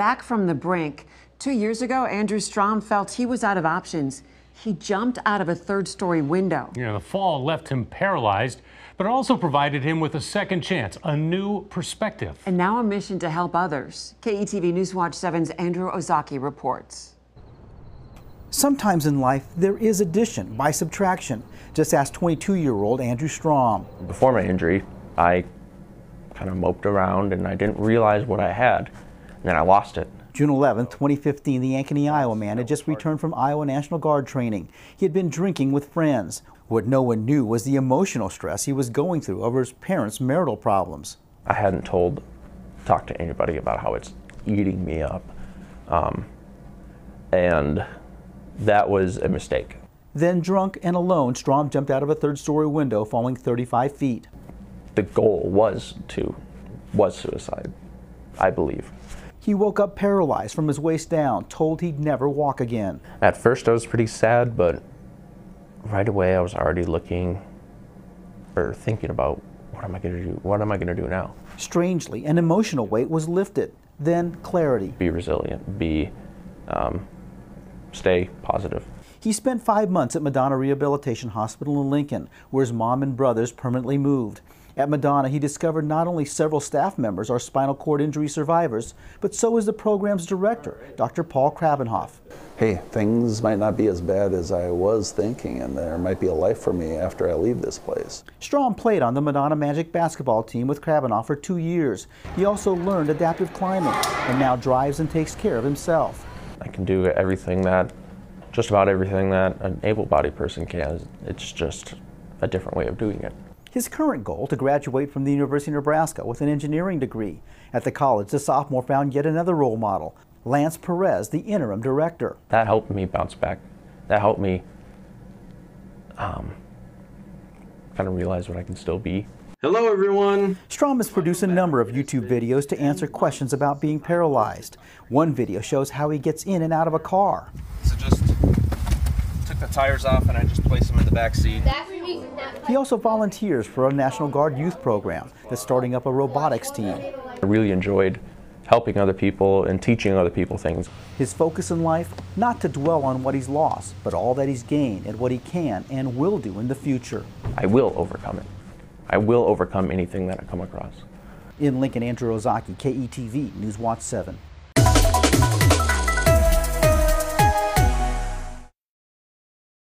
back from the brink. 2 years ago, Andrew Strom felt he was out of options. He jumped out of a third-story window. The fall left him paralyzed, but it also provided him with a second chance, a new perspective. And now a mission to help others. KETV Newswatch 7's Andrew Ozaki reports. Sometimes in life, there is addition by subtraction. Just ask 22-year-old Andrew Strom. Before my injury, I kind of moped around and I didn't realize what I had, and then I lost it. June 11, 2015, the Ankeny, Iowa man had just returned from Iowa National Guard training. He had been drinking with friends. What no one knew was the emotional stress he was going through over his parents' marital problems. I hadn't talked to anybody about how it's eating me up, and that was a mistake. Then, drunk and alone, Strom jumped out of a third-story window, falling 35 feet. The goal was suicide, I believe. He woke up paralyzed from his waist down, told he'd never walk again. At first I was pretty sad, but right away I was already thinking about what am I going to do? What am I going to do now? Strangely, an emotional weight was lifted. Then clarity. Be resilient, stay positive. He spent 5 months at Madonna Rehabilitation Hospital in Lincoln, where his mom and brothers permanently moved. At Madonna, he discovered not only several staff members are spinal cord injury survivors, but so is the program's director, Dr. Paul Krabenhoff. Hey, things might not be as bad as I was thinking, and there might be a life for me after I leave this place. Strom played on the Madonna Magic basketball team with Krabenhoff for 2 years. He also learned adaptive climbing and now drives and takes care of himself. I can do just about everything that an able-bodied person can. It's just a different way of doing it. His current goal, to graduate from the University of Nebraska with an engineering degree. At the college, the sophomore found yet another role model, Lance Perez, the interim director. That helped me bounce back. That helped me kind of realize what I can still be. Hello, everyone. Strom has produced a number of YouTube videos to answer questions about being paralyzed. One video shows how he gets in and out of a car. So just took the tires off and I just placed them in the back seat. He also volunteers for a National Guard youth program that's starting up a robotics team. I really enjoyed helping other people and teaching other people things. His focus in life, not to dwell on what he's lost, but all that he's gained and what he can and will do in the future. I will overcome it. I will overcome anything that I come across. In Lincoln, Andrew Ozaki, KETV Newswatch 7.